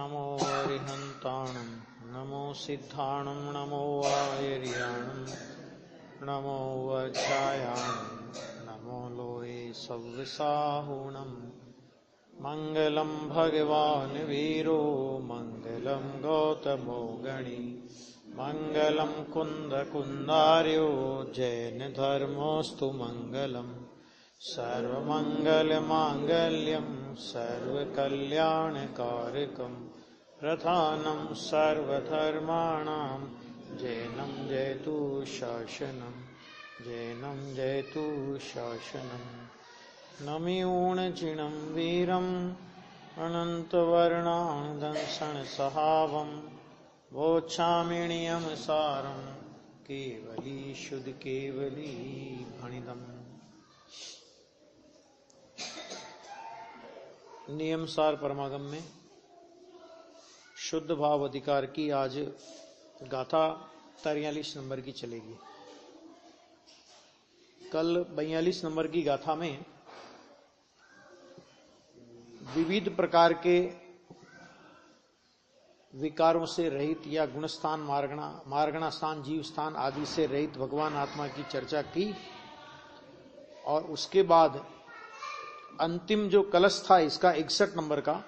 नमो अरिहन्ताणं नमो सिद्धाणं नमो आयर्याणं नमो वज्रायाणं नमो लोये सव्यसाहुणं मंगलम भगवान वीरो मंगलम गौतमो गणी मंगलम कुंद कुंदार्यो जैन धर्मोस्तु मंगलम सर्वमंगल मांगल्यम सर्वकल्याणकारकम प्रधानम सर्वधर्माणां जैनम जयतु शासनम जैनम जयतु शासनम नमिऊणजिणं वीरम् अनन्तवर्णादंसनसहावं वोच्छामिणीयं सारं केवली शुद्ध केवली भणिदम्। नियम सार परमागम में शुद्ध भाव अधिकार की आज गाथा 43 नंबर की चलेगी। कल 42 नंबर की गाथा में विविध प्रकार के विकारों से रहित या गुणस्थान मार्गणा स्थान जीव स्थान आदि से रहित भगवान आत्मा की चर्चा की और उसके बाद अंतिम जो कलश था इसका 61 नंबर का,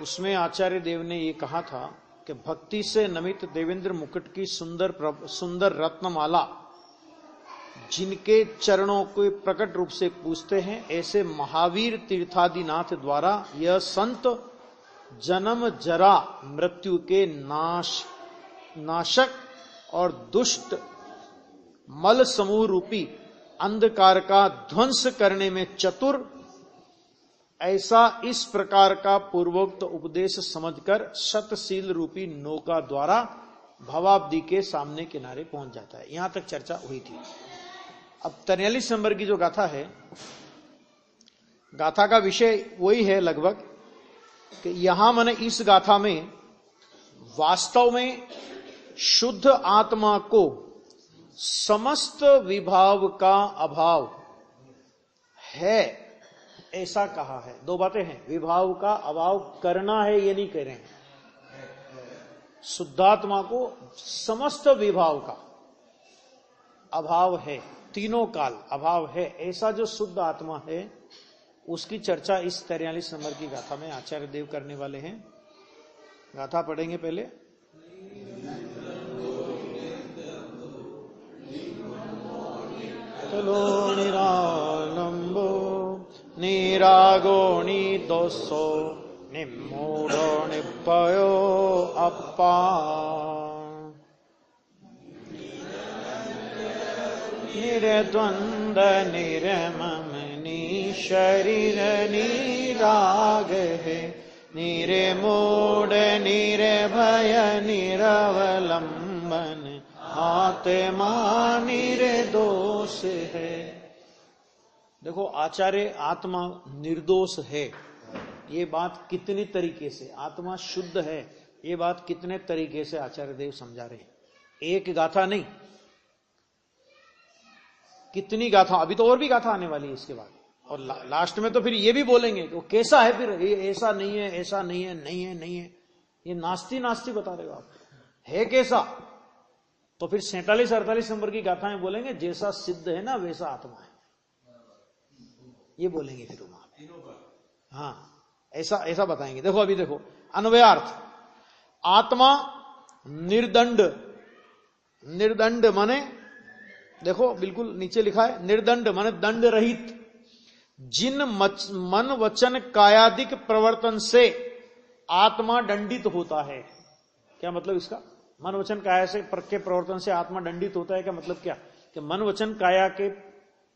उसमें आचार्य देव ने ये कहा था कि भक्ति से नमित देवेंद्र मुकुट की सुंदर रत्नमाला जिनके चरणों को प्रकट रूप से पूजते हैं, ऐसे महावीर तीर्थादिनाथ द्वारा यह संत जन्म जरा मृत्यु के नाशक और दुष्ट मल समूह रूपी अंधकार का ध्वंस करने में चतुर, ऐसा इस प्रकार का पूर्वोक्त उपदेश समझकर शतशील रूपी नौका द्वारा भवाब्दी के सामने किनारे पहुंच जाता है। यहां तक चर्चा हुई थी। अब 43 नंबर की जो गाथा है, गाथा का विषय वही है लगभग कि यहां मैंने इस गाथा में वास्तव में शुद्ध आत्मा को समस्त विभाव का अभाव है ऐसा कहा है। दो बातें हैं, विभाव का अभाव करना है ये नहीं कह रहे हैं, शुद्धात्मा को समस्त विभाव का अभाव है, तीनों काल अभाव है, ऐसा जो शुद्ध आत्मा है उसकी चर्चा इस 43 नंबर की गाथा में आचार्य देव करने वाले हैं। गाथा पढ़ेंगे पहले। तलो निरालंबो निरागो निदोषो निम्मूढ़ो निपयो अप्पा निरद्वंद निरमम निशरीर निराग है निरमूढ़ निरभय निरवलंबन आत्मा निर्दोष है। देखो आचार्य आत्मा निर्दोष है ये बात कितनी तरीके से, आत्मा शुद्ध है ये बात कितने तरीके से आचार्य देव समझा रहे हैं। एक गाथा नहीं, कितनी गाथा, अभी तो और भी गाथा आने वाली है इसके बाद, और लास्ट में तो फिर ये भी बोलेंगे कि वो कैसा है, फिर ये ऐसा नहीं है, ऐसा नहीं है, नहीं है, नहीं है, ये नास्ती नास्ती बता रहे हो आप, है कैसा? तो फिर 47-48 नंबर की गाथा में बोलेंगे जैसा सिद्ध है ना वैसा आत्मा है, ये बोलेंगे फिर वहां। हाँ ऐसा बताएंगे। देखो अभी देखो अन्वयार्थ, आत्मा निर्दंड, निर्दंड माने देखो बिल्कुल नीचे लिखा है, निर्दंड माने दंड रहित, जिन मन वचन कायादिक प्रवर्तन से आत्मा दंडित होता है। क्या मतलब इसका? मन वचन काया से के प्रवर्तन से आत्मा दंडित होता है, क्या मतलब क्या? कि मन वचन काया के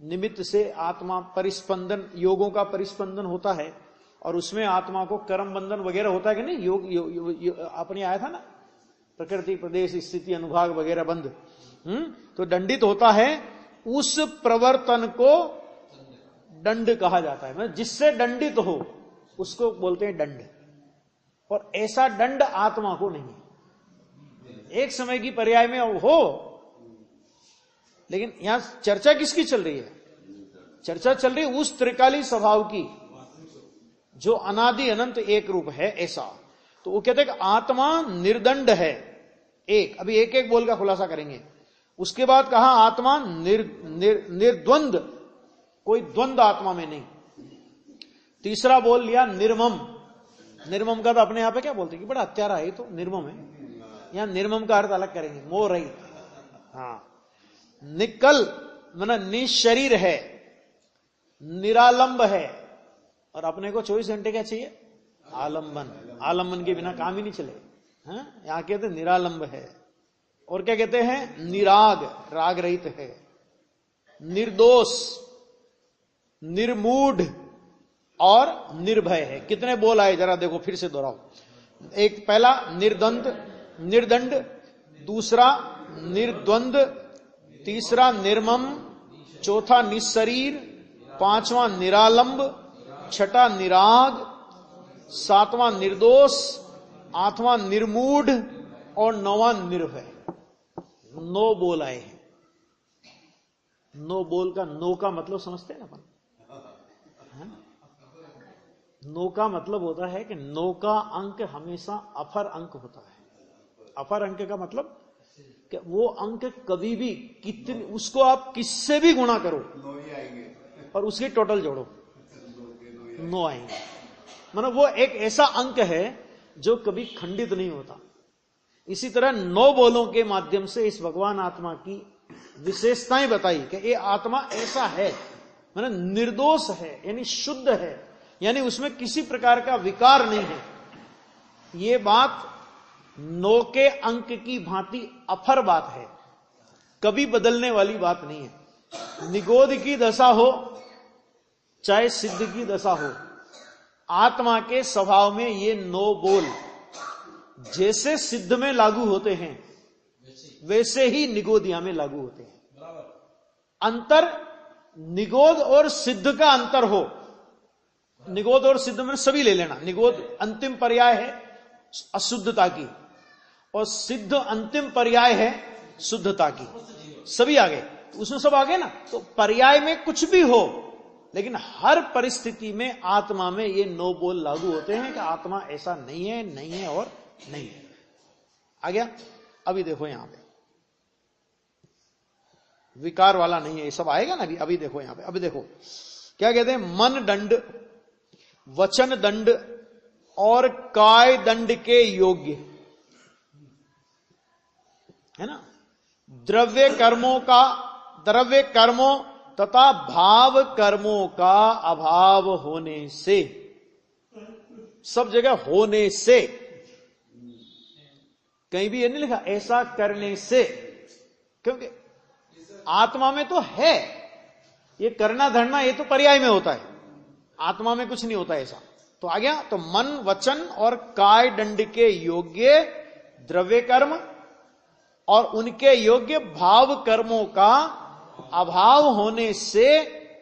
निमित्त से आत्मा परिस्पंदन, योगों का परिस्पंदन होता है और उसमें आत्मा को कर्म बंधन वगैरह होता है कि नहीं? योग अपने आया था ना, प्रकृति प्रदेश स्थिति अनुभाग वगैरह बंध, तो दंडित होता है। उस प्रवर्तन को दंड कहा जाता है, मतलब जिससे दंडित हो उसको बोलते हैं दंड, और ऐसा दंड आत्मा को नहीं है। एक समय की पर्याय में हो, लेकिन यहां चर्चा किसकी चल रही है? चर्चा चल रही है उस त्रिकाली स्वभाव की जो अनादि अनंत एक रूप है ऐसा। तो वो कहते हैं कि आत्मा निर्दंड है एक। अभी एक एक बोल का खुलासा करेंगे। उसके बाद कहा आत्मा निर्द्वंद, कोई द्वंद्व आत्मा में नहीं। तीसरा बोल लिया निर्मम। निर्मम का तो अपने यहां पे क्या बोलते हैं कि बड़ा हत्यारा है, तो निर्मम है। यहां निर्मम का अर्थ अलग करेंगे, मोह रहित। हाँ, निकल माना निशरीर है, निरालंब है। और अपने को 24 घंटे क्या चाहिए? आलंबन। आलंबन के बिना काम ही नहीं चले। यहां कहते निरालंब है। और क्या कहते हैं? निराग, राग रहित है। निर्दोष, निर्मूढ़ और निर्भय है। कितने बोल आए जरा देखो, फिर से दोहराओ। एक पहला निर्दंड, दूसरा निर्द्वंद, तीसरा निर्मम, चौथा निशरीर, पांचवा निरालंब, छठा निराग, सातवां निर्दोष, आठवां निर्मूढ़ और नौवां निर्भय। 9 बोल आए हैं। 9 बोल का नो का मतलब समझते हैं ना अपन? नो का मतलब होता है कि 9 का अंक हमेशा अफर अंक होता है। अफर अंक का मतलब कि वो अंक कभी भी कितने, उसको आप किससे भी गुणा करो और उसकी टोटल जोड़ो, 9 आएंगे। मतलब वो एक ऐसा अंक है जो कभी खंडित नहीं होता। इसी तरह 9 बोलों के माध्यम से इस भगवान आत्मा की विशेषताएं बताई कि ये आत्मा ऐसा है, मतलब निर्दोष है, यानी शुद्ध है, यानी उसमें किसी प्रकार का विकार नहीं है। ये बात 9 के अंक की भांति अफर बात है, कभी बदलने वाली बात नहीं है। निगोद की दशा हो चाहे सिद्ध की दशा हो, आत्मा के स्वभाव में ये 9 बोल जैसे सिद्ध में लागू होते हैं वैसे ही निगोदिया में लागू होते हैं। अंतर निगोद और सिद्ध का अंतर हो। निगोद और सिद्ध में सभी ले लेना। निगोद अंतिम पर्याय है अशुद्धता की और सिद्ध अंतिम पर्याय है शुद्धता की। सभी आगे, उसमें सब आगे ना। तो पर्याय में कुछ भी हो, लेकिन हर परिस्थिति में आत्मा में ये 9 बोल लागू होते हैं कि आत्मा ऐसा नहीं है, नहीं है और नहीं है। आ गया? अभी देखो यहां पे विकार वाला नहीं है, ये सब आएगा ना। अभी देखो यहां पे, अभी देखो क्या कहते हैं? मन दंड, वचन दंड और काय दंड के योग्य है ना। द्रव्य कर्मों तथा भाव कर्मों का अभाव होने से, सब जगह होने से, कहीं भी ये नहीं लिखा ऐसा करने से, क्योंकि आत्मा में तो है ये करना धरना, ये तो पर्याय में होता है, आत्मा में कुछ नहीं होता ऐसा। तो आ गया। तो मन वचन और काय दंड के योग्य द्रव्य कर्म और उनके योग्य भाव कर्मों का अभाव होने से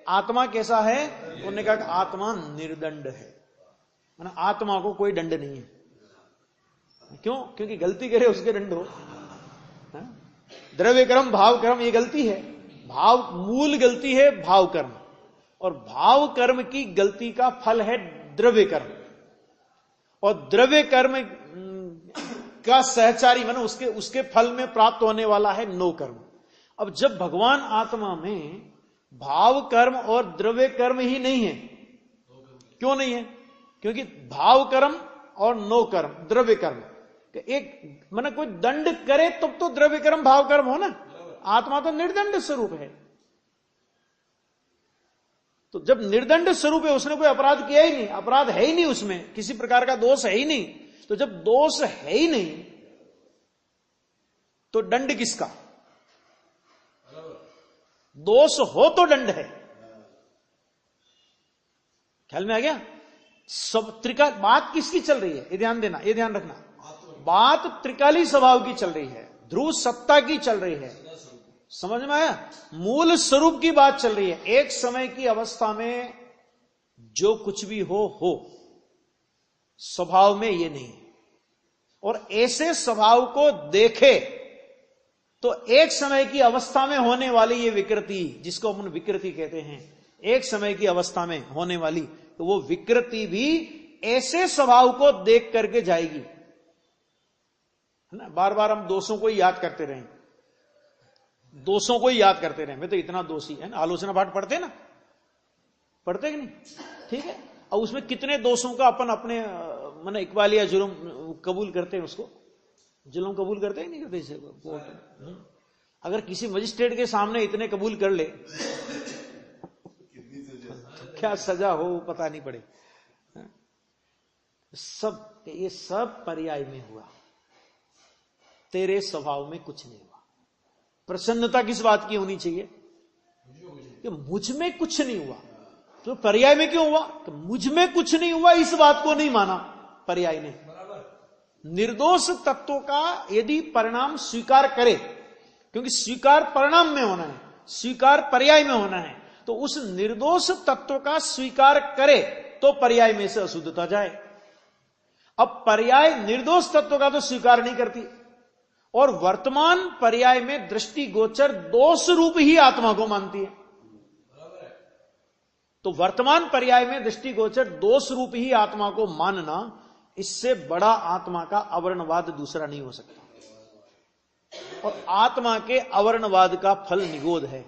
आत्मा कैसा है? उन्होंने कहा कि आत्मा निर्दंड है, माना आत्मा को कोई दंड नहीं है। क्यों? क्योंकि गलती करे उसके दंड हो। द्रव्य कर्म भाव कर्म ये गलती है, भाव मूल गलती है भाव कर्म, और भाव कर्म की गलती का फल है द्रव्य कर्म, और द्रव्य कर्म का सहचारी माना उसके फल में प्राप्त होने वाला है नो कर्म। अब जब भगवान आत्मा में भाव कर्म और द्रव्य कर्म ही नहीं है, क्यों नहीं है? क्योंकि भाव कर्म और नो कर्म द्रव्य कर्म एक माना कोई दंड करे तब तो द्रव्य कर्म भाव कर्म हो ना। आत्मा तो निर्दंड स्वरूप है। तो जब निर्दंड स्वरूप है, उसने कोई अपराध किया ही नहीं, अपराध है ही नहीं, उसमें किसी प्रकार का दोष है ही नहीं। तो जब दोष है ही नहीं तो दंड किसका? दोष हो तो दंड है। ख्याल में आ गया? सब बात किसकी चल रही है? ये ध्यान देना, ये ध्यान रखना। बात त्रिकाली स्वभाव की चल रही है, ध्रुव सत्ता की चल रही है। समझ में आया? मूल स्वरूप की बात चल रही है। एक समय की अवस्था में जो कुछ भी हो स्वभाव में ये नहीं, और ऐसे स्वभाव को देखे तो एक समय की अवस्था में होने वाली ये विकृति, जिसको अपन विकृति कहते हैं, एक समय की अवस्था में होने वाली तो वो विकृति भी ऐसे स्वभाव को देख करके जाएगी, है ना। बार बार हम दोषों को ही याद करते रहें, दोषों को ही याद करते रहें, मैं तो इतना दोषी है ना। आलोचना पाठ पढ़ते ना, पढ़ते कि नहीं, ठीक है। और उसमें कितने दोषों का अपन अपने माने इकबाल या जुर्म कबूल करते हैं, उसको जुल्म कबूल करते हैं नहीं करते इसे कोर्ट। अगर किसी मजिस्ट्रेट के सामने इतने कबूल कर ले तो क्या सजा हो पता नहीं पड़े। सब ये सब पर्याय में हुआ, तेरे स्वभाव में कुछ नहीं हुआ। प्रसन्नता किस बात की होनी चाहिए कि मुझ में कुछ नहीं हुआ। तो पर्याय में क्यों हुआ कि मुझ में कुछ नहीं हुआ, इस बात को नहीं माना पर्याय ने। निर्दोष तत्व का यदि परिणाम स्वीकार करे, क्योंकि स्वीकार परिणाम में होना है, स्वीकार पर्याय में होना है, तो उस निर्दोष तत्व का स्वीकार करे तो पर्याय में से अशुद्धता जाए। अब पर्याय निर्दोष तत्व का तो स्वीकार नहीं करती, और वर्तमान पर्याय में दृष्टिगोचर दोष रूप ही आत्मा को मानती है। तो वर्तमान पर्याय में दृष्टिगोचर दोष रूप ही आत्मा को मानना, इससे बड़ा आत्मा का अवर्णवाद दूसरा नहीं हो सकता। और आत्मा के अवर्णवाद का फल निगोध है।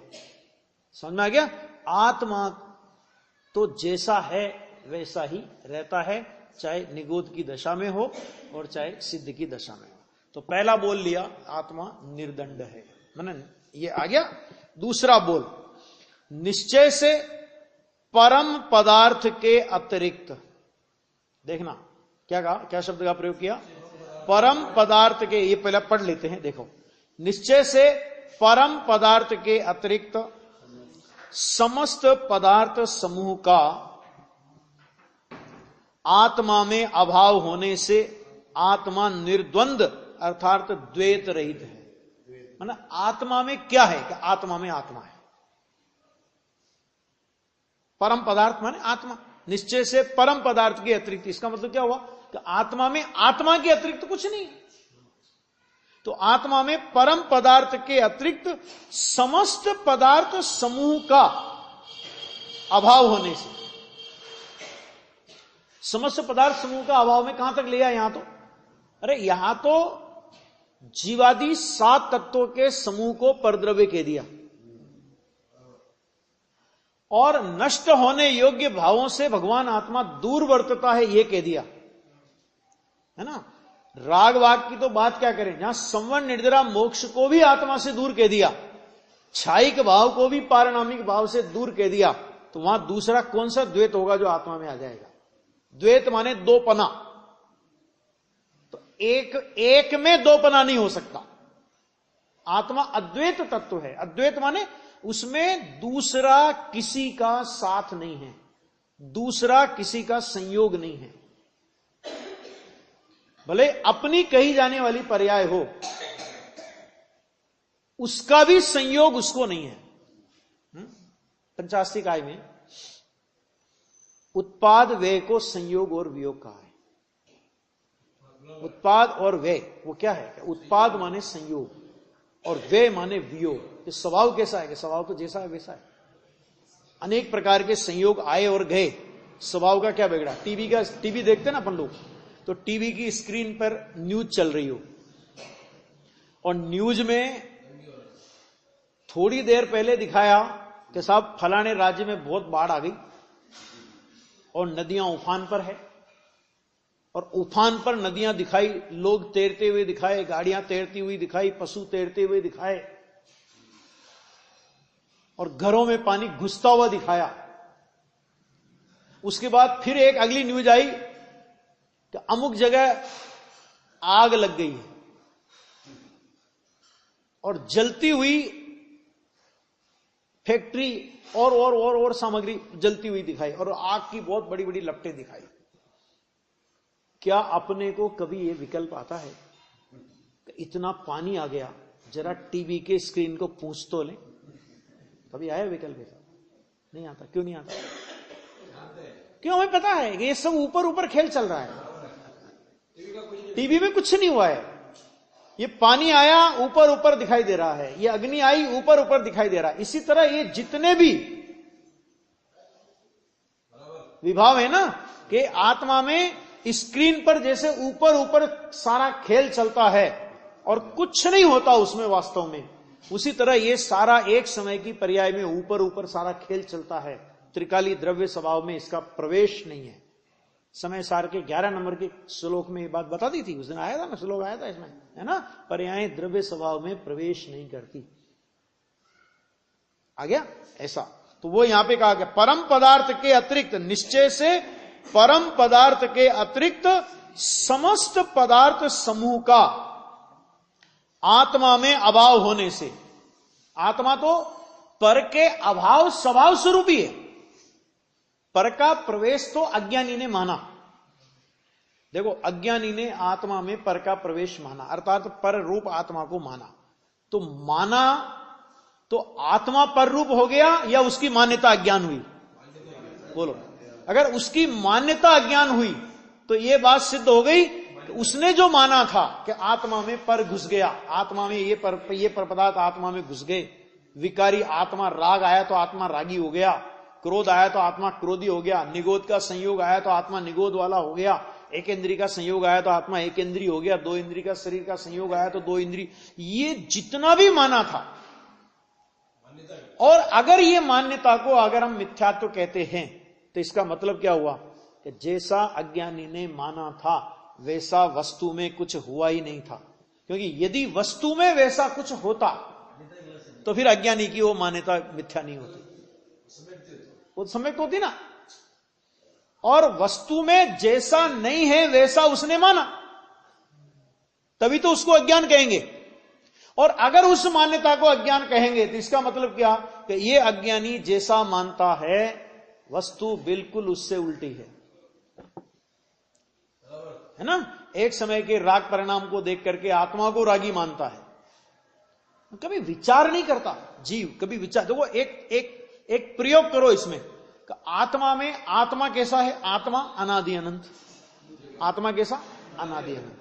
समझ में आ गया? आत्मा तो जैसा है वैसा ही रहता है, चाहे निगोध की दशा में हो और चाहे सिद्ध की दशा में हो। तो पहला बोल लिया आत्मा निर्दंड है, मनन ये आ गया। दूसरा बोल, निश्चय से परम पदार्थ के अतिरिक्त, देखना क्या कहा, क्या शब्द का प्रयोग किया, परम पदार्थ के। ये पहले पढ़ लेते हैं, देखो, निश्चय से परम पदार्थ के अतिरिक्त समस्त पदार्थ समूह का आत्मा में अभाव होने से आत्मा निर्द्वंद अर्थात द्वैत रहित है। माना आत्मा में क्या है कि आत्मा में आत्मा है। परम पदार्थ माने आत्मा, निश्चय से परम पदार्थ के अतिरिक्त, इसका मतलब क्या हुआ कि आत्मा में आत्मा के अतिरिक्त कुछ नहीं। तो आत्मा में परम पदार्थ के अतिरिक्त समस्त पदार्थ समूह का अभाव होने से, समस्त पदार्थ समूह का अभाव में कहां तक लिया यहां तो, अरे यहां तो जीवादि 7 तत्वों के समूह को परद्रव्य कह दिया, और नष्ट होने योग्य भावों से भगवान आत्मा दूर वर्तता है यह कह दिया, है ना। राग वाग की तो बात क्या करें, जहां संवरण निर्जरा मोक्ष को भी आत्मा से दूर कह दिया, छायिक भाव को भी पारणामिक भाव से दूर कह दिया, तो वहां दूसरा कौन सा द्वैत होगा जो आत्मा में आ जाएगा। द्वैत माने दो पना, तो एक में दो पना नहीं हो सकता। आत्मा अद्वैत तत्व है। अद्वैत माने उसमें दूसरा किसी का साथ नहीं है, दूसरा किसी का संयोग नहीं है। भले अपनी कही जाने वाली पर्याय हो, उसका भी संयोग उसको नहीं है। पंचास्ति काय में उत्पाद व्यय को संयोग और वियोग कहा है। उत्पाद और व्यय वो क्या है, उत्पाद माने संयोग और व्यय माने वियोग। ये स्वभाव कैसा है कि स्वभाव तो जैसा है वैसा है। अनेक प्रकार के संयोग आए और गए, स्वभाव का क्या बिगड़ा। टीवी देखते ना अपन लोग, तो टीवी की स्क्रीन पर न्यूज चल रही हो, और न्यूज में थोड़ी देर पहले दिखाया कि साहब फलाने राज्य में बहुत बाढ़ आ गई और नदियां उफान पर है, और उफान पर नदियां दिखाई, लोग तैरते हुए दिखाए, गाड़ियां तैरती हुई दिखाई, पशु तैरते हुए दिखाए, और घरों में पानी घुसता हुआ दिखाया। उसके बाद फिर एक अगली न्यूज आई कि अमुक जगह आग लग गई है, और जलती हुई फैक्ट्री और सामग्री जलती हुई दिखाई, और आग की बहुत बड़ी बड़ी लपटें दिखाई। क्या अपने को कभी यह विकल्प आता है कि इतना पानी आ गया, जरा टीवी के स्क्रीन को पूछ तो ले? कभी आया विकल्प ऐसा? नहीं आता। क्यों नहीं आता? क्यों? हमें पता है कि ये सब ऊपर ऊपर खेल चल रहा है। टीवी में कुछ नहीं हुआ है। ये पानी आया ऊपर ऊपर दिखाई दे रहा है, ये अग्नि आई ऊपर ऊपर दिखाई दे रहा है। इसी तरह ये जितने भी विभाव है ना, कि आत्मा में स्क्रीन पर जैसे ऊपर ऊपर सारा खेल चलता है और कुछ नहीं होता उसमें वास्तव में, उसी तरह ये सारा एक समय की पर्याय में ऊपर ऊपर सारा खेल चलता है। त्रिकाली द्रव्य स्वभाव में इसका प्रवेश नहीं है। समय सार के 11 नंबर के श्लोक में ये बात बता दी थी, उस दिन आया था ना, श्लोक आया था इसमें, है ना, पर्याय द्रव्य स्वभाव में प्रवेश नहीं करती। आ गया ऐसा। तो वो यहां पे कहा गया परम पदार्थ के अतिरिक्त, निश्चय से परम पदार्थ के अतिरिक्त समस्त पदार्थ समूह का आत्मा में अभाव होने से, आत्मा तो पर के अभाव स्वभाव स्वरूप ही है, पर का प्रवेश तो अज्ञानी ने माना। देखो अज्ञानी ने आत्मा में पर का प्रवेश माना, अर्थात पर रूप आत्मा को माना, तो माना तो आत्मा पर रूप हो गया या उसकी मान्यता अज्ञान हुई? बोलो। अगर उसकी मान्यता अज्ञान हुई तो यह बात सिद्ध हो गई कि उसने जो माना था कि आत्मा में पर घुस गया, आत्मा में ये पर पदार्थ आत्मा में घुस गए, विकारी आत्मा, राग आया तो आत्मा रागी हो गया, क्रोध आया तो आत्मा क्रोधी हो गया, निगोद का संयोग आया तो आत्मा निगोद वाला हो गया, एक इंद्री का संयोग आया तो आत्मा एक इंद्री हो गया, दो इंद्री का शरीर का संयोग आया तो दो इंद्री, ये जितना भी माना था, और अगर ये मान्यता को अगर हम मिथ्यात्व कहते हैं तो इसका मतलब क्या हुआ कि जैसा अज्ञानी ने माना था वैसा वस्तु में कुछ हुआ ही नहीं था। क्योंकि यदि वस्तु में वैसा कुछ होता तो फिर अज्ञानी की वो मान्यता मिथ्या नहीं होती, वो सम्यक होती ना। और वस्तु में जैसा नहीं है वैसा उसने माना, तभी तो उसको अज्ञान कहेंगे। और अगर उस मान्यता को अज्ञान कहेंगे तो इसका मतलब क्या कि ये अज्ञानी जैसा मानता है वस्तु बिल्कुल उससे उल्टी है ना। एक समय के राग परिणाम को देख करके आत्मा को रागी मानता है, कभी विचार नहीं करता जीव, कभी विचार। देखो एक प्रयोग करो इसमें, आत्मा में, आत्मा कैसा है? आत्मा अनादि अनंत। आत्मा कैसा? अनादि अनंत।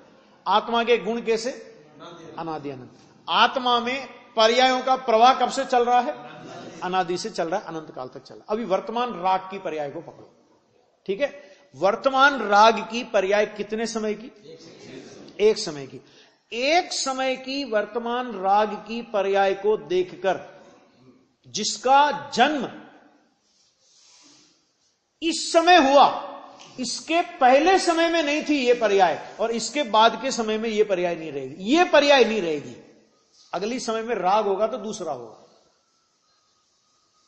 आत्मा के गुण कैसे? अनादि अनंत। आत्मा में पर्यायों का प्रवाह कब से चल रहा है? अनादि से चल रहा है, अनंत काल तक चल रहा है। अभी वर्तमान राग की पर्याय को पकड़ो, ठीक है। वर्तमान राग की पर्याय कितने समय की? एक समय की। एक समय की वर्तमान राग की पर्याय को देखकर जिसका जन्म इस समय हुआ, इसके पहले समय में नहीं थी ये पर्याय, और इसके बाद के समय में ये पर्याय नहीं रहेगी, ये पर्याय नहीं रहेगी। अगली समय में राग होगा तो दूसरा होगा,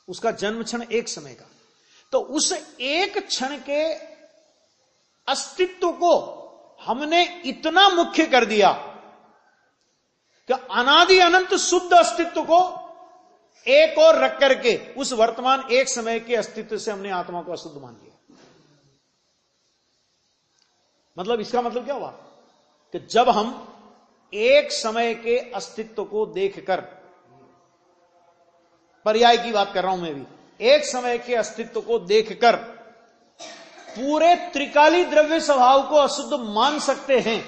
उसका जन्म क्षण एक समय का। तो उस एक क्षण के अस्तित्व को हमने इतना मुख्य कर दिया कि अनादि अनंत शुद्ध अस्तित्व को एक और रख करके उस वर्तमान एक समय के अस्तित्व से हमने आत्मा को अशुद्ध मान लिया। मतलब इसका मतलब क्या हुआ कि जब हम एक समय के अस्तित्व को देखकर, पर्याय की बात कर रहा हूं मैं भी, एक समय के अस्तित्व को देखकर पूरे त्रिकाली द्रव्य स्वभाव को अशुद्ध मान सकते हैं।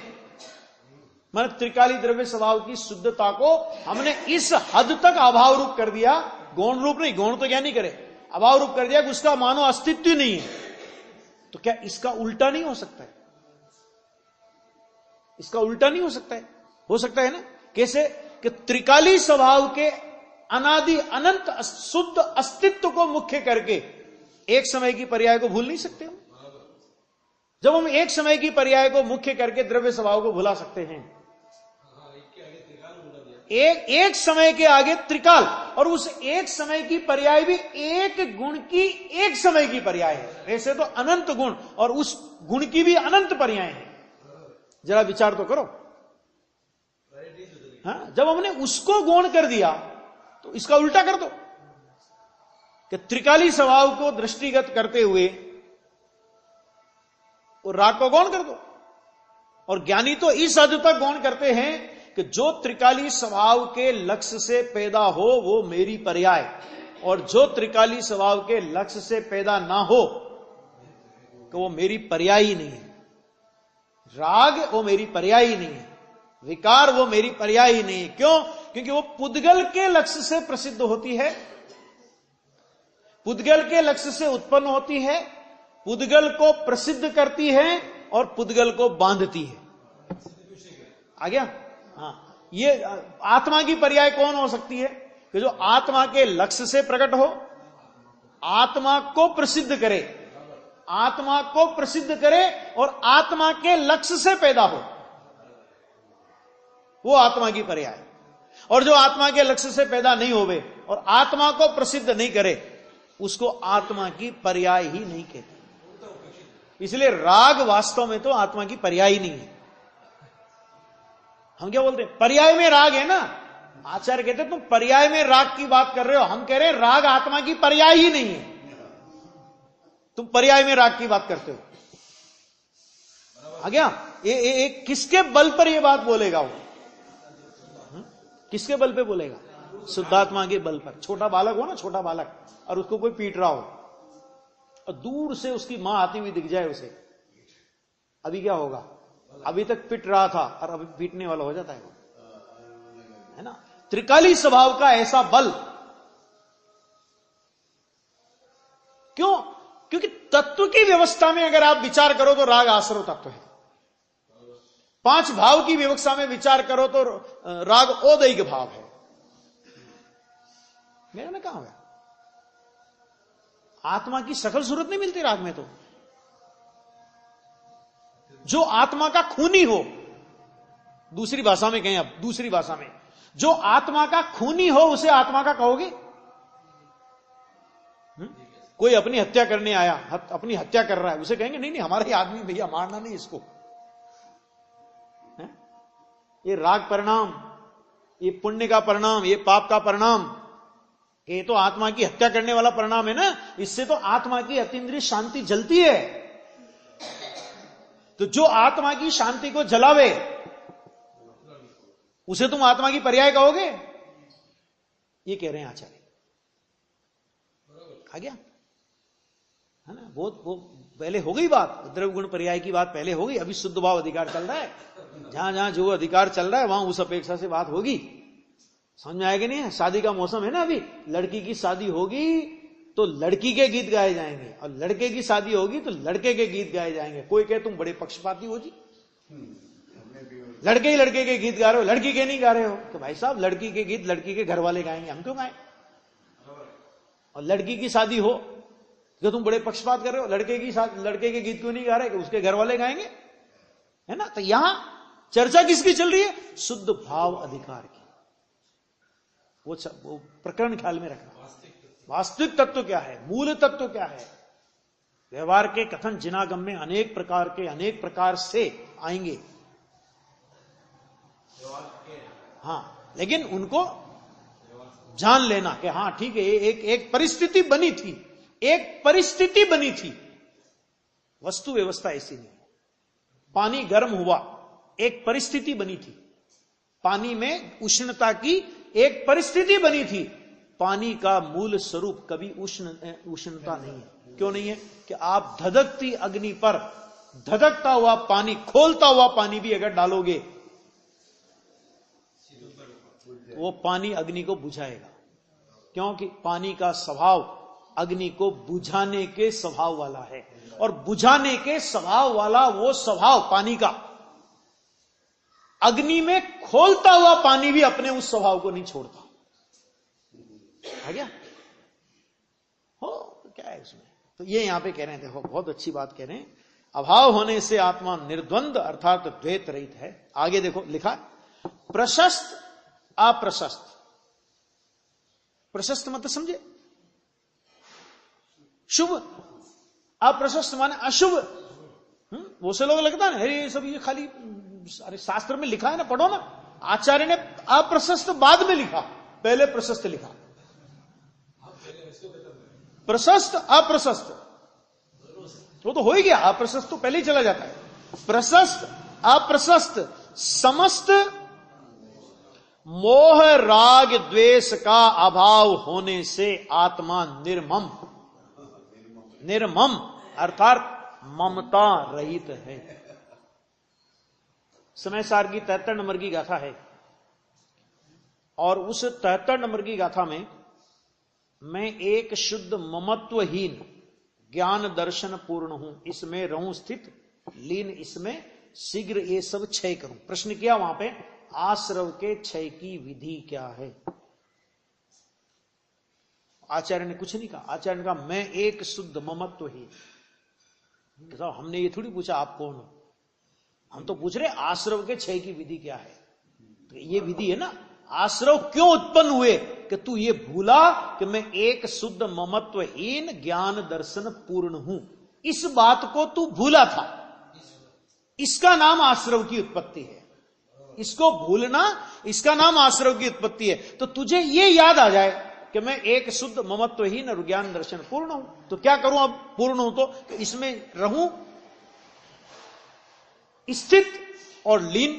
मतलब त्रिकाली द्रव्य स्वभाव की शुद्धता को हमने इस हद तक अभाव रूप कर दिया, गौण रूप नहीं, गौण तो क्या नहीं करे, अभाव रूप कर दिया कि उसका मानो अस्तित्व ही नहीं है। तो क्या इसका उल्टा नहीं हो सकता है? इसका उल्टा नहीं हो सकता है? हो सकता है ना। कैसे? कि त्रिकाली स्वभाव के अनादि अनंत शुद्ध अस्तित्व को मुख्य करके एक समय की पर्याय को भूल नहीं सकते हो। जब हम एक समय की पर्याय को मुख्य करके द्रव्य स्वभाव को भुला सकते हैं, एक समय के आगे त्रिकाल, और उस एक समय की पर्याय भी एक गुण की एक समय की पर्याय है। वैसे तो अनंत गुण और उस गुण की भी अनंत पर्याय है। जरा विचार तो करो। हाँ, जब हमने उसको गौण कर दिया तो इसका उल्टा कर दो कि त्रिकाली स्वभाव को दृष्टिगत करते हुए और राग को गौण कर दो। और ज्ञानी तो इस हद तक गौण करते हैं कि जो त्रिकाली स्वभाव के लक्ष्य से पैदा हो वो मेरी पर्याय, और जो त्रिकाली स्वभाव के लक्ष्य से पैदा ना हो तो वो मेरी पर्याय ही नहीं है। राग वो मेरी पर्याय ही नहीं है, विकार वो मेरी पर्याय ही नहीं है। क्यों? क्योंकि वो पुद्गल के लक्ष्य से प्रसिद्ध होती है, पुद्गल के लक्ष्य से उत्पन्न होती है, पुद्गल को प्रसिद्ध करती है और पुद्गल को बांधती है। आ गया? हाँ, ये आत्मा की पर्याय कौन हो सकती है? कि जो आत्मा के लक्ष्य से प्रकट हो, आत्मा को प्रसिद्ध करे, आत्मा को प्रसिद्ध करे और आत्मा के लक्ष्य से पैदा हो, वो आत्मा की पर्याय। और जो आत्मा के लक्ष्य से पैदा नहीं होवे और आत्मा को प्रसिद्ध नहीं करे, उसको आत्मा की पर्याय ही नहीं कहते। इसलिए राग वास्तव में तो आत्मा की पर्याय ही नहीं है। हम क्या बोलते हैं? पर्याय में राग है ना। आचार्य कहते तुम पर्याय में राग की बात कर रहे हो, हम कह रहे हैं राग आत्मा की पर्याय ही नहीं है, तुम पर्याय में राग की बात करते हो। आ गया? किसके बल पर यह बात बोलेगा वो? किसके बल पे बोलेगा? शुद्धात्मा के बल पर। छोटा बालक हो ना, छोटा बालक, और उसको कोई पीट रहा हो और दूर से उसकी मां आती हुई दिख जाए उसे, अभी क्या होगा? अभी तक पिट रहा था और अभी पीटने वाला हो जाता है ना। त्रिकाली स्वभाव का ऐसा बल क्यों? क्योंकि तत्व की व्यवस्था में अगर आप विचार करो तो राग आश्रव तत्व है। 5 भाव की व्यवस्था में विचार करो तो राग औदैहिक भाव है। मेरा ना कहां गया? आत्मा की सकल सूरत नहीं मिलती राग में। तो जो आत्मा का खूनी हो, दूसरी भाषा में कहें, अब दूसरी भाषा में, जो आत्मा का खूनी हो उसे आत्मा का कहोगे? कोई अपनी हत्या करने आया, अपनी हत्या कर रहा है, उसे कहेंगे नहीं नहीं हमारा ही आदमी, भैया मारना नहीं इसको। ये राग परिणाम, ये पुण्य का परिणाम, ये पाप का परिणाम, ये तो आत्मा की हत्या करने वाला परिणाम है ना। इससे तो आत्मा की अतीन्द्रिय शांति जलती है। तो जो आत्मा की शांति को जलावे उसे तुम आत्मा की पर्याय कहोगे? ये कह रहे हैं आचार्य। आ गया? है ना? वो पहले हो गई बात, द्रव्य गुण पर्याय की बात पहले हो गई। अभी शुद्ध भाव अधिकार चल रहा है। जहां जहां जो अधिकार चल रहा है वहां उस अपेक्षा से बात होगी। समझ में आएगा? नहीं है? शादी का मौसम है ना, अभी लड़की की शादी होगी तो लड़की के गीत गाए जाएंगे और लड़के की शादी होगी तो लड़के के गीत गाए जाएंगे। कोई कहे तुम बड़े पक्षपाती हो जी, लड़के ही लड़के के गीत गा रहे हो, लड़की के नहीं गा रहे हो। तो भाई साहब, लड़की के गीत लड़की के घर वाले गाएंगे, हम क्यों गाएं? और लड़की की शादी हो तो तुम बड़े पक्षपात कर रहे हो, लड़के के गीत क्यों नहीं गा रहे? कि उसके घर वाले गाएंगे, है ना। तो यहां चर्चा किसकी चल रही है? शुद्ध भाव अधिकार की। वो प्रकरण ख्याल में रखना। वास्तविक तत्व क्या है, मूल तत्व क्या है? व्यवहार के कथन जिनागम में अनेक प्रकार से आएंगे। हाँ, लेकिन उनको जान लेना कि हाँ ठीक है, एक परिस्थिति बनी थी, वस्तु व्यवस्था ऐसी नहीं। पानी गर्म हुआ, एक परिस्थिति बनी थी। पानी में उष्णता की एक परिस्थिति बनी थी। पानी का मूल स्वरूप कभी उष्णता नहीं है। क्यों नहीं है? कि आप धधकती अग्नि पर धधकता हुआ पानी, खोलता हुआ पानी भी अगर डालोगे तो वो पानी अग्नि को बुझाएगा। क्योंकि पानी का स्वभाव अग्नि को बुझाने के स्वभाव वाला है, और बुझाने के स्वभाव वाला वो स्वभाव पानी का अग्नि में खोलता हुआ पानी भी अपने उस स्वभाव को नहीं छोड़ता। आ गया? हो क्या है इसमें? तो ये यहां पे कह रहे हैं, देखो बहुत अच्छी बात कह रहे हैं। अभाव होने से आत्मा निर्द्वंद अर्थात द्वैत रहित है। आगे देखो लिखा, प्रशस्त अप्रशस्त। प्रशस्त मतलब समझे? शुभ। अप्रशस्त माने अशुभ। वो से लोग लगता है अरे सब ये खाली, अरे शास्त्र में लिखा है ना, पढ़ो ना। आचार्य ने अप्रशस्त बाद में लिखा, पहले प्रशस्त लिखा। प्रशस्त अप्रशस्त वो तो हो ही गया, अप्रशस्त तो पहले ही चला जाता है। प्रशस्त अप्रशस्त समस्त मोह राग द्वेष का अभाव होने से आत्मा निर्मम, निर्मम अर्थात ममता रहित है। समय सार की 73 नंबर की गाथा है, और उस 73 नंबर की गाथा में मैं एक शुद्ध ममत्वहीन ज्ञान दर्शन पूर्ण हूं, इसमें रहूं स्थित लीन, इसमें शीघ्र ये सब क्षय करूं। प्रश्न किया वहां पे, आश्रव के क्षय की विधि क्या है? आचार्य ने कुछ नहीं कहा। आचार्य ने कहा मैं एक शुद्ध ममत्व ही। तो हमने ये थोड़ी पूछा आप कौन हो, हम तो पूछ रहे आश्रव के क्षय की विधि क्या है। तो ये विधि है ना, आश्रव क्यों उत्पन्न हुए कि तू ये भूला कि मैं एक शुद्ध ममत्वहीन ज्ञान दर्शन पूर्ण हूं, इस बात को तू भूला था, इसका नाम आश्रव की उत्पत्ति है। इसको भूलना, इसका नाम आश्रव की उत्पत्ति है। तो तुझे ये याद आ जाए कि मैं एक शुद्ध ममत्वहीन और ज्ञान दर्शन पूर्ण हूं, तो क्या करूं अब? पूर्ण हूं तो इसमें रहूं स्थित और लीन,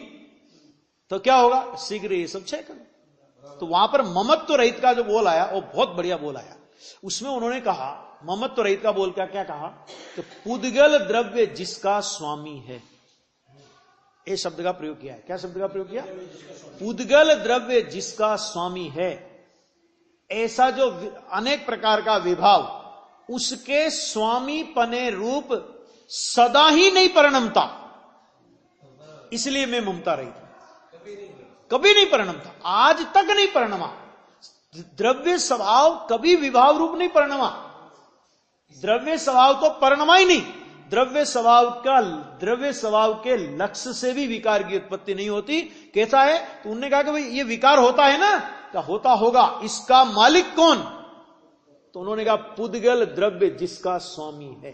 तो क्या होगा? शीघ्र ये सब क्षय करो। तो वहां पर ममत्व रहित का जो बोल आया वो बहुत बढ़िया बोल आया। उसमें उन्होंने कहा, ममत्व रहित का बोल क्या कहा कि पुद्गल द्रव्य जिसका स्वामी है, ये शब्द का प्रयोग किया है। क्या शब्द का प्रयोग किया? पुद्गल द्रव्य जिसका स्वामी है। ऐसा जो अनेक प्रकार का विभाव, उसके स्वामी पने रूप सदा ही नहीं परिणमता, इसलिए मैं ममता रही थी। कभी नहीं परिणमता, आज तक नहीं परिणमा। द्रव्य स्वभाव कभी विभाव रूप नहीं परिणमा। द्रव्य स्वभाव तो परिणमा ही नहीं। द्रव्य स्वभाव के लक्ष्य से भी विकार की उत्पत्ति नहीं होती। कैसा है? तो उन्होंने कहा कि भाई ये विकार होता है ना, क्या होता होगा, इसका मालिक कौन? तो उन्होंने कहा पुद्गल द्रव्य जिसका स्वामी है।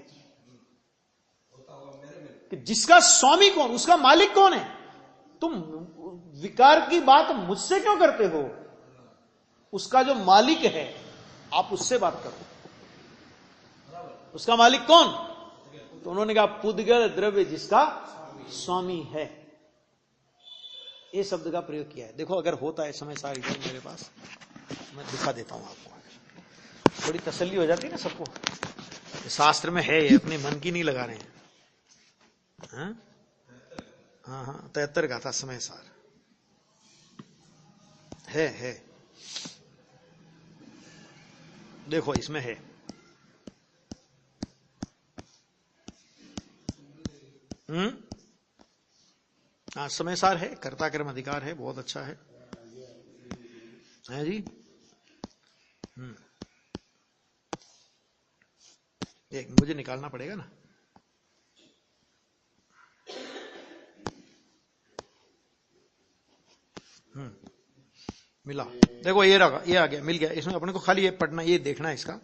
कि जिसका स्वामी कौन, उसका मालिक कौन है? तुम विकार की बात मुझसे क्यों करते हो? उसका जो मालिक है आप उससे बात करो। उसका मालिक कौन? तो उन्होंने कहा पुद्गल द्रव्य जिसका स्वामी है। ये शब्द का प्रयोग किया है। देखो अगर होता है समय सारी मेरे पास, मैं दिखा देता हूं आपको, थोड़ी तसल्ली हो जाती है ना सबको। शास्त्र में है, ये अपने मन की नहीं लगा रहे हैं। हाँ 73 का था समय सार है। देखो इसमें है, हाँ समय सार है, कर्ता कर्म अधिकार है, बहुत अच्छा है जी। एक मुझे निकालना पड़ेगा ना। मिला, देखो ये रहा, ये आ गया, मिल गया। इसमें अपने को खाली ये पढ़ना, ये देखना है इसका।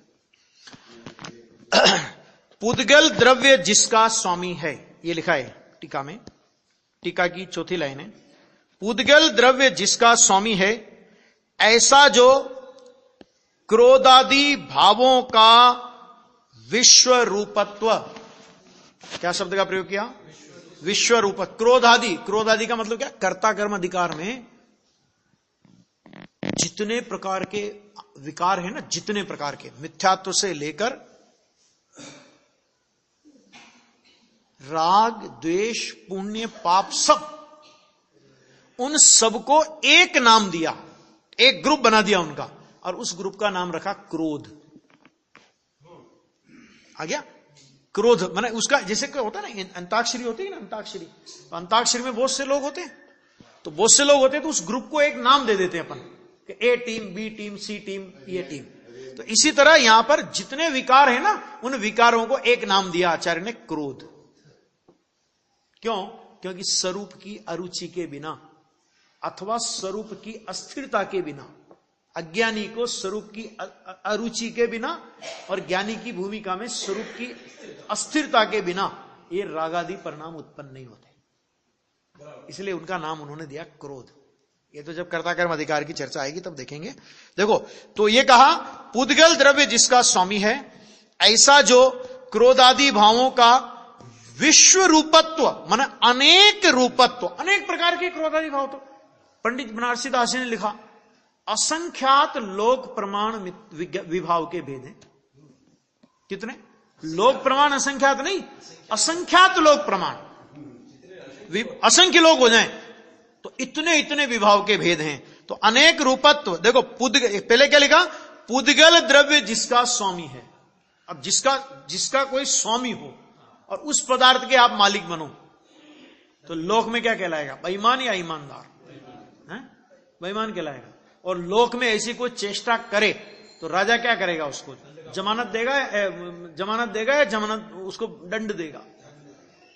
पुद्गल द्रव्य जिसका स्वामी है, ये लिखा है टीका में, टीका की चौथी लाइन है। पुद्गल द्रव्य जिसका स्वामी है, ऐसा जो क्रोधादि भावों का विश्व रूपत्व, क्या शब्द का प्रयोग किया? विश्व रूप। क्रोधादि का मतलब क्या? कर्ता कर्म अधिकार में जितने प्रकार के विकार है ना, जितने प्रकार के, मिथ्यात्व से लेकर राग द्वेष पुण्य पाप, सब, उन सबको एक नाम दिया, एक ग्रुप बना दिया उनका, और उस ग्रुप का नाम रखा क्रोध। आ गया? क्रोध माने उसका, जैसे क्या होता है ना, अंताक्षरी होती है ना, अंताक्षरी, तो अंताक्षरी में बहुत से लोग होते हैं, तो बहुत से लोग होते हैं, तो उस ग्रुप को एक नाम दे देते हैं अपन, कि ए टीम, बी टीम, सी टीम, ये टीम। तो इसी तरह यहां पर जितने विकार है ना, उन विकारों को एक नाम दिया आचार्य ने, क्रोध। क्यों? क्योंकि स्वरूप की अरुचि के बिना अथवा स्वरूप की अस्थिरता के बिना, अज्ञानी को स्वरूप की अरुचि के बिना और ज्ञानी की भूमिका में स्वरूप की अस्थिरता के बिना ये रागादि परिणाम उत्पन्न नहीं होते, इसलिए उनका नाम उन्होंने दिया क्रोध। ये तो जब कर्ता कर्म अधिकार की चर्चा आएगी तब देखेंगे। देखो, तो ये कहा पुद्गल द्रव्य जिसका स्वामी है, ऐसा जो क्रोधादि भावों का विश्व रूपत्व, माने अनेक रूपत्व, अनेक प्रकार के क्रोधादि भाव। तो पंडित बनारसी दास ने लिखा, असंख्यात लोक प्रमाण विभाव के भेद हैं। कितने? लोक प्रमाण असंख्यात नहीं, असंख्यात लोक प्रमाण, असंख्य लोग हो जाएं तो इतने इतने विभाव के भेद हैं। तो अनेक रूपत्व। देखो पहले क्या लिखा? पुद्गल द्रव्य जिसका स्वामी है। अब जिसका कोई स्वामी हो और उस पदार्थ के आप मालिक बनो तो लोक में क्या कहलाएगा? बेईमान या ईमानदार? बेईमान कहलाएगा। और लोक में ऐसी कोई चेष्टा करे तो राजा क्या करेगा? उसको जमानत देगा या जमानत उसको दंड देगा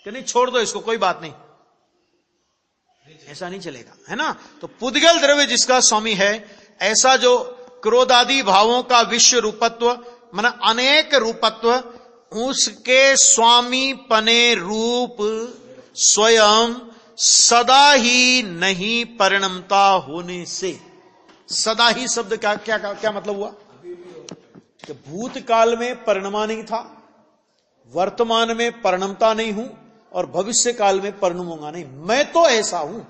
कि नहीं छोड़ दो इसको, कोई बात नहीं, ऐसा नहीं चलेगा, है ना। तो पुद्गल द्रव्य जिसका स्वामी है, ऐसा जो क्रोधादि भावों का विश्व रूपत्व माने अनेक रूपत्व, उसके स्वामी पने रूप स्वयं सदा ही नहीं परिणमता होने से। सदा ही शब्द क्या मतलब हुआ कि भूतकाल में परिणमा नहीं था, वर्तमान में परिणमता नहीं हूं और भविष्य काल में परिणमूंगा नहीं, मैं तो ऐसा हूं।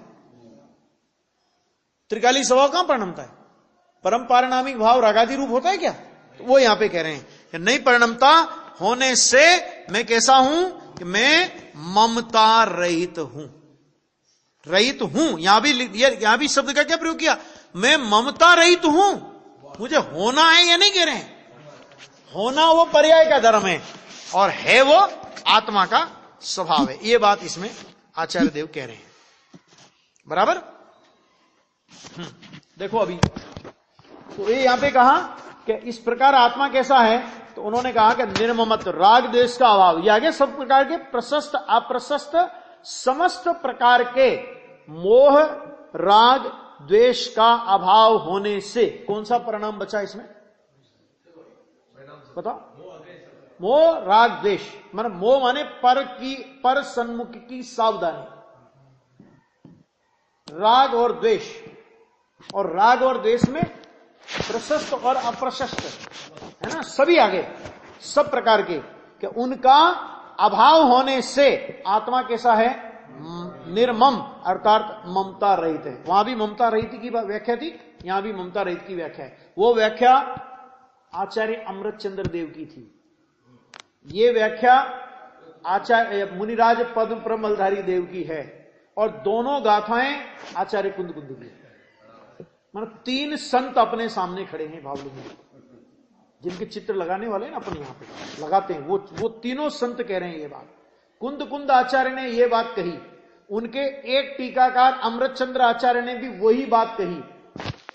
त्रिकाली स्वभाव कहां परिणमता है? परम पारिणामिक भाव रागादि रूप होता है क्या? तो वो यहां पे कह रहे हैं कि नहीं परिणमता होने से मैं कैसा हूं कि मैं ममता रहित हूं। रहित हूं, यहां भी शब्द का क्या प्रयोग किया? मैं ममता रहित हूं। मुझे होना है या नहीं कह रहे हैं? होना वो पर्याय का धर्म है और है वो आत्मा का स्वभाव है। ये बात इसमें आचार्य देव कह रहे हैं, बराबर। देखो अभी तो ये यहां पे कहा कि इस प्रकार आत्मा कैसा है, तो उन्होंने कहा कि निर्ममत्व, राग द्वेष का अभाव। ये आगे सब प्रकार के प्रशस्त अप्रशस्त समस्त प्रकार के मोह राग द्वेष का अभाव होने से कौन सा परिणाम बचा इसमें? बताओ। मोह राग द्वेष माने मोह माने पर सन्मुख की सावधानी, राग और द्वेष, और राग और द्वेष में प्रशस्त और अप्रशस्त है ना, सभी आगे सब प्रकार के कि उनका अभाव होने से आत्मा कैसा है? निर्मम अर्थात ममता रहित है। वहां भी ममता रहित की व्याख्या थी, यहां भी ममता रहित की व्याख्या है। वो व्याख्या आचार्य अमृतचंद्र देव की थी, ये व्याख्या आचार्य मुनिराज पद्म प्रमलधारी देव की है, और दोनों गाथाएं आचार्य कुंद की है। मतलब तीन संत अपने सामने खड़े हैं भावलिंग में, जिनके चित्र लगाने वाले ना अपन यहां पे लगाते हैं, वो तीनों संत कह रहे हैं ये बात। कुंद आचार्य ने ये बात कही, उनके एक टीकाकार अमृतचंद्र आचार्य ने भी वही बात कही,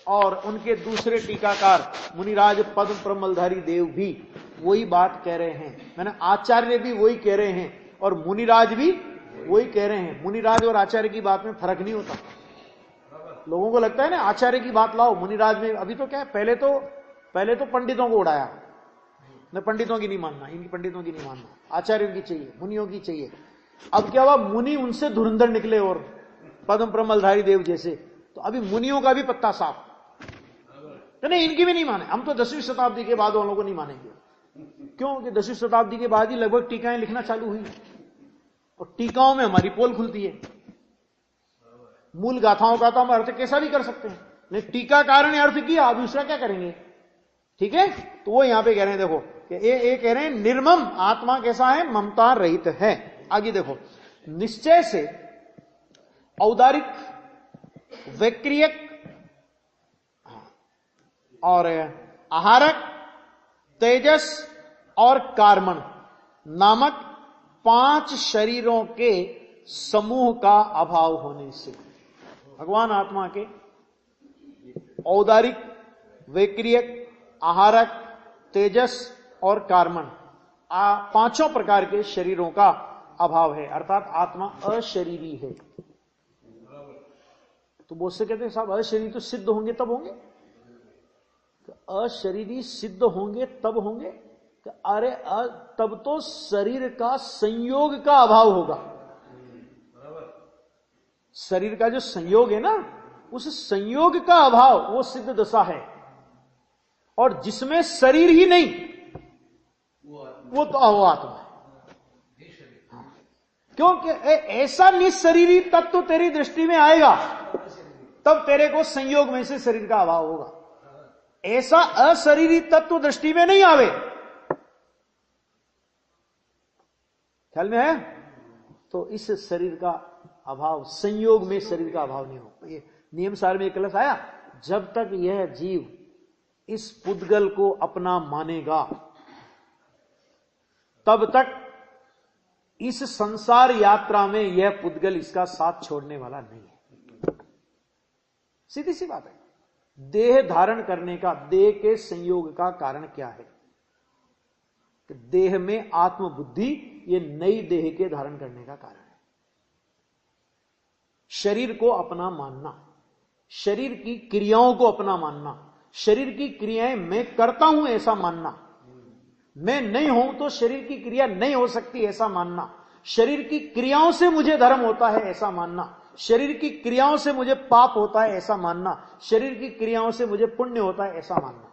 और उनके दूसरे टीकाकार मुनिराज पद्म प्रमलधारी देव भी वही बात कह रहे हैं। मैंने आचार्य भी वही कह रहे हैं और मुनिराज भी वही कह रहे हैं। मुनिराज और आचार्य की बात में फर्क नहीं होता। लोगों को लगता है ना आचार्य की बात लाओ, मुनिराज में अभी तो क्या है, पहले तो पंडितों को उड़ाया, न पंडितों की नहीं मानना, इनकी पंडितों की नहीं मानना, आचार्यों की चाहिए, मुनियों की चाहिए। अब क्या हुआ, मुनि उनसे धुरंधर निकले और पद्म प्रमलधारी देव जैसे, तो अभी मुनियों का भी पत्ता साफ, तो नहीं इनकी भी नहीं माने। हम तो 10वीं शताब्दी के बाद वालों को नहीं मानेंगे। क्यों कि 10वीं शताब्दी के बाद ही लगभग टीकाएं लिखना चालू हुई, और टीकाओं में हमारी पोल खुलती है। मूल गाथाओं का तो हम अर्थ कैसा भी कर सकते हैं, नहीं टीकाकार ने अर्थ किया, अब दूसरा क्या करेंगे? ठीक है, तो वो यहां पे कह रहे हैं, देखो कि ये कह रहे हैं निर्मम आत्मा कैसा है? ममता रहित है। आगे देखो, निश्चय से औदारिक वैक्रियक और आहारक तेजस और कार्मण नामक 5 शरीरों के समूह का अभाव होने से भगवान आत्मा के औदारिक वैक्रियक आहारक तेजस और कार्मण 5 प्रकार के शरीरों का अभाव है, अर्थात आत्मा अशरीरी है। तो बहुत से कहते हैं साहब अशरीरी तो सिद्ध होंगे तब होंगे, अशरीरी सिद्ध होंगे तब होंगे। अरे तब तो शरीर का संयोग का अभाव होगा। शरीर का जो संयोग है ना, उस संयोग का अभाव वो सिद्ध दशा है, और जिसमें शरीर ही नहीं वो तो आत्मा है। क्योंकि ऐसा निशरीरी तत्व तेरी दृष्टि में आएगा तब तेरे को संयोग में से शरीर का अभाव होगा। ऐसा अशरीरी तत्व दृष्टि में नहीं आवे, ख्याल में है, तो इस शरीर का अभाव, संयोग में शरीर का अभाव नहीं हो। ये नियम सार में एक कलश आया, जब तक यह जीव इस पुद्गल को अपना मानेगा तब तक इस संसार यात्रा में यह पुद्गल इसका साथ छोड़ने वाला नहीं है। सीधी सी बात है। देह धारण करने का, देह के संयोग का कारण क्या है? कि देह में आत्मबुद्धि, ये नई देह के धारण करने का कारण है। शरीर को अपना मानना, शरीर की क्रियाओं को अपना मानना, शरीर की क्रियाएं मैं करता हूं ऐसा मानना, मैं नहीं हूं तो शरीर की क्रिया नहीं हो सकती ऐसा मानना, शरीर की क्रियाओं से मुझे धर्म होता है ऐसा मानना, शरीर की क्रियाओं से मुझे पाप होता है ऐसा मानना, शरीर की क्रियाओं से मुझे पुण्य होता है ऐसा मानना,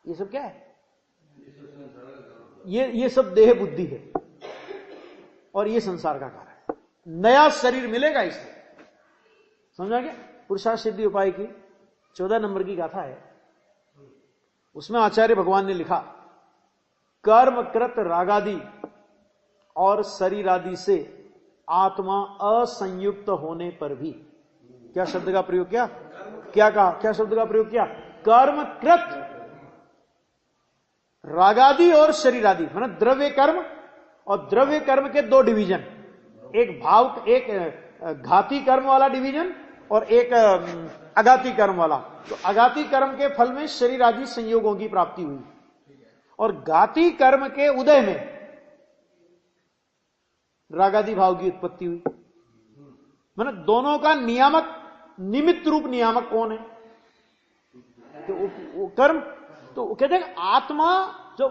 ये सब क्या है? ये सब देह बुद्धि है और ये संसार का कार्य है। नया शरीर मिलेगा इसमें, समझा क्या? पुरुषार्थ सिद्धि उपाय की 14 नंबर की गाथा है, उसमें आचार्य भगवान ने लिखा, कर्मकृत रागादि और शरीरादि से आत्मा असंयुक्त होने पर भी, क्या शब्द का प्रयोग किया? क्या कहा? क्या शब्द का प्रयोग किया? कर्मकृत रागादि और शरीरादि, मतलब द्रव्य कर्म, और द्रव्य कर्म के दो डिवीजन, एक भाव, एक घाती कर्म वाला डिवीजन और एक अघाती कर्म वाला। तो अघाती कर्म के फल में शरीर आदि संयोगों की प्राप्ति हुई और घाती कर्म के उदय में रागादि भाव की उत्पत्ति हुई। मतलब दोनों का नियामक, निमित्त रूप नियामक कौन है? तो वो कर्म। तो कहते हैं आत्मा जो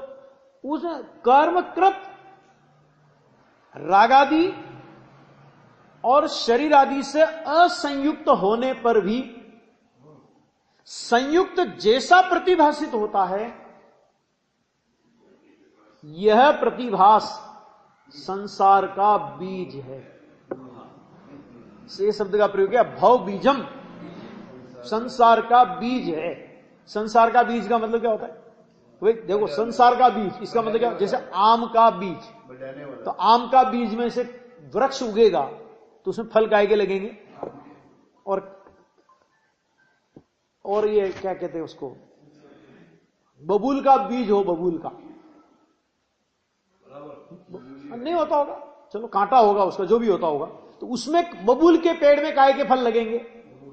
उस कर्मकृत रागादि और शरीर आदि से असंयुक्त होने पर भी संयुक्त जैसा प्रतिभासित होता है, यह प्रतिभास संसार का बीज है। ये शब्द का प्रयोग किया, भव बीजम, संसार का बीज है। संसार का बीज का मतलब क्या होता है? वही देखो, संसार का बीज, इसका मतलब क्या? जैसे आम का बीज, तो आम का बीज में से वृक्ष उगेगा तो उसमें फल काय के लगेंगे, और ये क्या कहते हैं उसको, बबूल का बीज हो, बबूल का नहीं होता होगा, चलो कांटा होगा उसका, जो भी होता होगा, तो उसमें बबूल के पेड़ में काय के फल लगेंगे।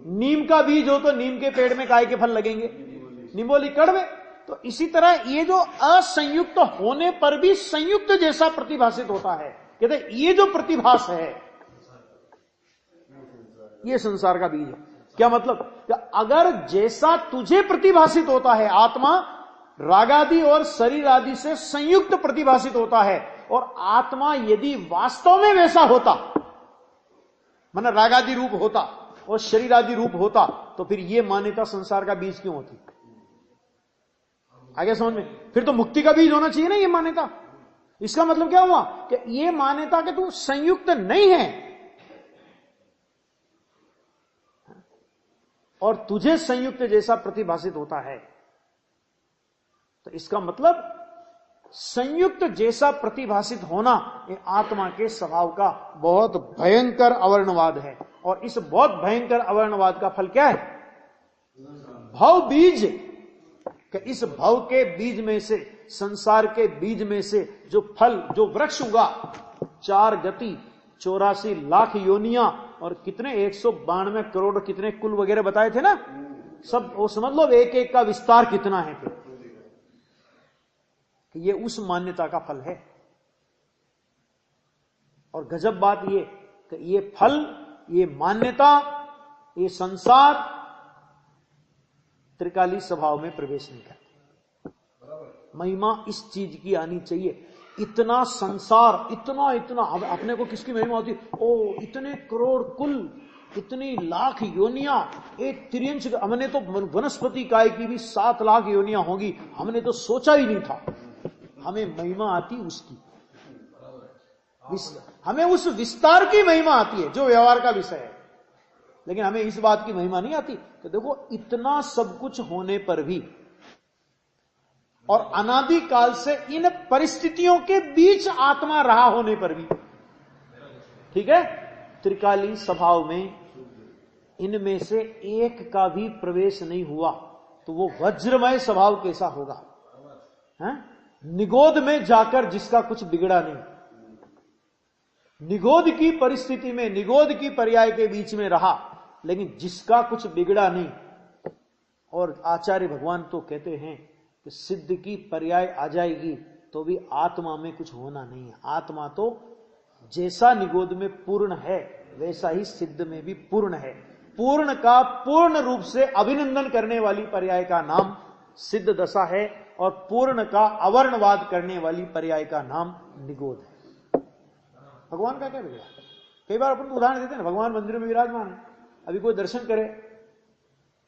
नीम का बीज हो तो नीम के पेड़ में काय के फल लगेंगे, निम्बोली कड़वे। तो इसी तरह ये जो असंयुक्त होने पर भी संयुक्त जैसा प्रतिभासित होता है, कहते ये जो प्रतिभास है ये संसार का बीज है। क्या मतलब? कि अगर जैसा तुझे प्रतिभासित होता है, आत्मा रागादि और शरीर आदि से संयुक्त प्रतिभासित होता है, और आत्मा यदि वास्तव में वैसा होता, माना रागादि रूप होता और शरीर आदि रूप होता, तो फिर यह मान्यता संसार का बीज क्यों होती? आगे समझ में? फिर तो मुक्ति का बीज होना चाहिए ना ये मान्यता। इसका मतलब क्या हुआ? कि ये मान्यता कि तू संयुक्त नहीं है और तुझे संयुक्त जैसा प्रतिभासित होता है, तो इसका मतलब संयुक्त जैसा प्रतिभासित होना ये आत्मा के स्वभाव का बहुत भयंकर अवर्णवाद है। और इस बहुत भयंकर अवर्णवाद का फल क्या है? भव बीज। कि इस भव के बीज में से, संसार के बीज में से जो फल, जो वृक्ष उगा, 4 गति 84 लाख योनियां और कितने 192 करोड़ कितने कुल वगैरह बताए थे ना, सब वो समझ लो एक एक का विस्तार कितना है। फिर ये उस मान्यता का फल है। और गजब बात ये कि ये फल, ये मान्यता, ये संसार त्रिकाली स्वभाव में प्रवेश नहीं करते। महिमा इस चीज की आनी चाहिए। इतना संसार, इतना इतना, अपने को किसकी महिमा होती? ओ इतने करोड़ कुल, इतनी लाख योनियां, एक त्रियंश, हमने तो वनस्पति काय की भी 7 लाख योनियां होगी, हमने तो सोचा ही नहीं था। हमें महिमा आती उसकी, हमें उस विस्तार की महिमा आती है जो व्यवहार का विषय है, लेकिन हमें इस बात की महिमा नहीं आती कि देखो इतना सब कुछ होने पर भी और अनादि काल से इन परिस्थितियों के बीच आत्मा रहा होने पर भी, ठीक है, त्रिकाली स्वभाव में इनमें से एक का भी प्रवेश नहीं हुआ, तो वो वज्रमय स्वभाव कैसा होगा? है? निगोद में जाकर जिसका कुछ बिगड़ा नहीं, निगोद की परिस्थिति में, निगोद की पर्याय के बीच में रहा, लेकिन जिसका कुछ बिगड़ा नहीं। और आचार्य भगवान तो कहते हैं कि सिद्ध की पर्याय आ जाएगी तो भी आत्मा में कुछ होना नहीं है। आत्मा तो जैसा निगोद में पूर्ण है वैसा ही सिद्ध में भी पूर्ण है। पूर्ण का पूर्ण रूप से अभिनंदन करने वाली पर्याय का नाम सिद्ध दशा है, और पूर्ण का अवर्णवाद करने वाली पर्याय का नाम निगोद है। भगवान का क्या बिगड़ा? कई बार अपन उदाहरण देते हैं ना, भगवान मंदिर में विराजमान है, अभी कोई दर्शन करे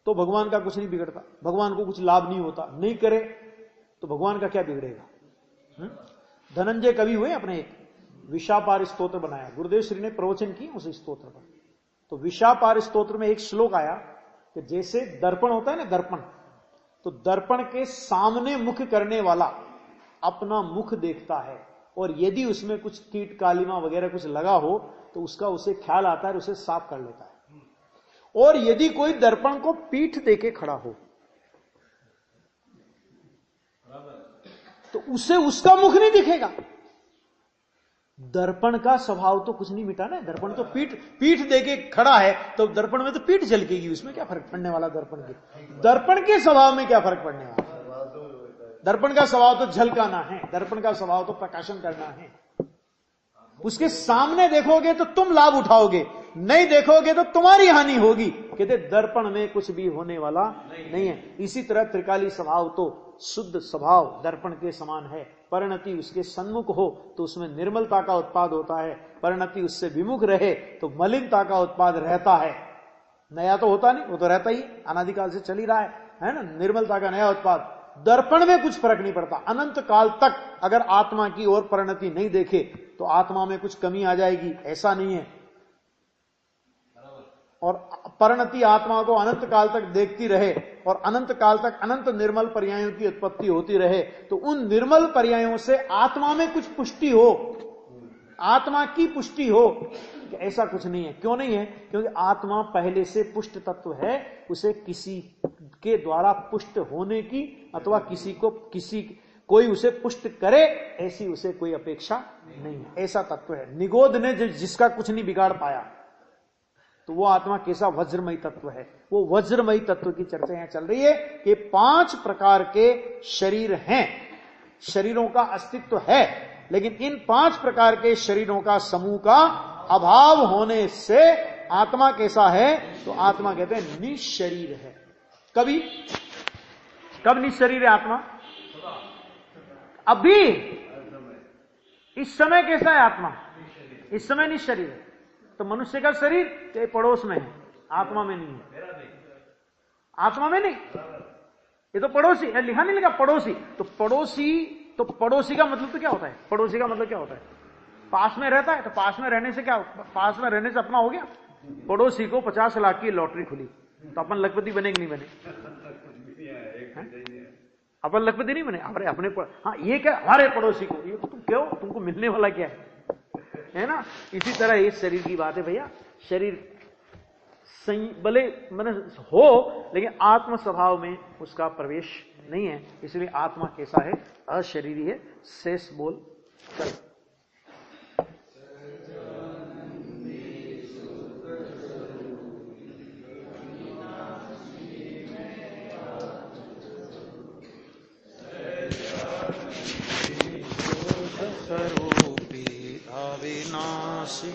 तो भगवान का कुछ नहीं बिगड़ता, भगवान को कुछ लाभ नहीं होता, नहीं करे तो भगवान का क्या बिगड़ेगा? धनंजय कवि हुए अपने, एक विशापार स्तोत्र बनाया, गुरुदेव श्री ने प्रवचन किए उस स्तोत्र पर। तो विशापार स्तोत्र में एक श्लोक आया कि जैसे दर्पण होता है ना, दर्पण, तो दर्पण के सामने मुख करने वाला अपना मुख देखता है, और यदि उसमें कुछ कीट कालिमा वगैरह कुछ लगा हो तो उसका उसे ख्याल आता है, उसे साफ कर लेता है। और यदि कोई दर्पण को पीठ देके खड़ा हो तो उसे उसका मुख नहीं दिखेगा। दर्पण का स्वभाव तो कुछ नहीं मिटा ना, दर्पण तो पीठ देके खड़ा है, तो दर्पण में तो पीठ झलकेगी, उसमें क्या फर्क पड़ने वाला? दर्पण के स्वभाव में क्या फर्क पड़ने वाला? दर्पण का स्वभाव तो झलकाना है, दर्पण का स्वभाव तो प्रकाशन करना है। उसके सामने देखोगे तो तुम लाभ उठाओगे, नहीं देखोगे तो तुम्हारी हानि होगी। कहते दर्पण में कुछ भी होने वाला नहीं है। इसी तरह त्रिकाली स्वभाव तो शुद्ध स्वभाव दर्पण के समान है। परिणति उसके सन्मुख हो तो उसमें निर्मलता का उत्पाद होता है, परिणति उससे विमुख रहे तो मलिनता का उत्पाद रहता है। नया तो होता नहीं, वो तो रहता ही, अनादिकाल से चल ही रहा है ना, निर्मलता का नया उत्पाद। दर्पण में कुछ फर्क नहीं पड़ता। अनंत काल तक अगर आत्मा की ओर परिणति नहीं देखे तो आत्मा में कुछ कमी आ जाएगी, ऐसा नहीं है। और परिणति आत्मा को अनंत काल तक देखती रहे और अनंत काल तक अनंत निर्मल पर्यायों की उत्पत्ति होती रहे, तो उन निर्मल पर्यायों से आत्मा में कुछ पुष्टि हो, आत्मा की पुष्टि हो, ऐसा कुछ नहीं है। क्यों नहीं है? क्योंकि आत्मा पहले से पुष्ट तत्व है, उसे किसी के द्वारा पुष्ट होने की अथवा कोई उसे पुष्ट करे ऐसी उसे कोई अपेक्षा नहीं है, ऐसा तत्व है। निगोद ने जिसका कुछ नहीं बिगाड़ पाया, तो वो आत्मा कैसा वज्रमयी तत्व है। वो वज्रमयी तत्व की चर्चा यहां चल रही है कि 5 प्रकार के शरीर हैं, शरीरों का अस्तित्व है, लेकिन इन 5 प्रकार के शरीरों का समूह का अभाव होने से आत्मा कैसा है? तो आत्मा कहते हैं निशरीर है। कब निशरीर है आत्मा? अभी इस समय कैसा है आत्मा? इस समय निशरीर है। तो मनुष्य का शरीर के पड़ोस में है, आत्मा में नहीं है। आत्मा में नहीं, ये तो पड़ोसी है, लिखा नहीं लिखा पड़ोसी। तो पड़ोसी का मतलब तो क्या होता है? पड़ोसी का मतलब क्या होता है? पास में रहता है। तो पास में रहने से क्या? पास में रहने से अपना हो गया। पड़ोसी को 50 लाख की लॉटरी खुली तो अपन लखपति बने कि नहीं बने? अपन लखपति नहीं बने अपने हाँ, ये क्या हमारे पड़ोसी को, ये तो क्यों, तुमको मिलने वाला क्या है ना? इसी तरह ये शरीर की बात है भैया। शरीर भले मन हो, लेकिन आत्म स्वभाव में उसका प्रवेश नहीं है, इसलिए आत्मा कैसा है? अशरीरी है। शेष बोल चल। स्वरूपी अविनाशी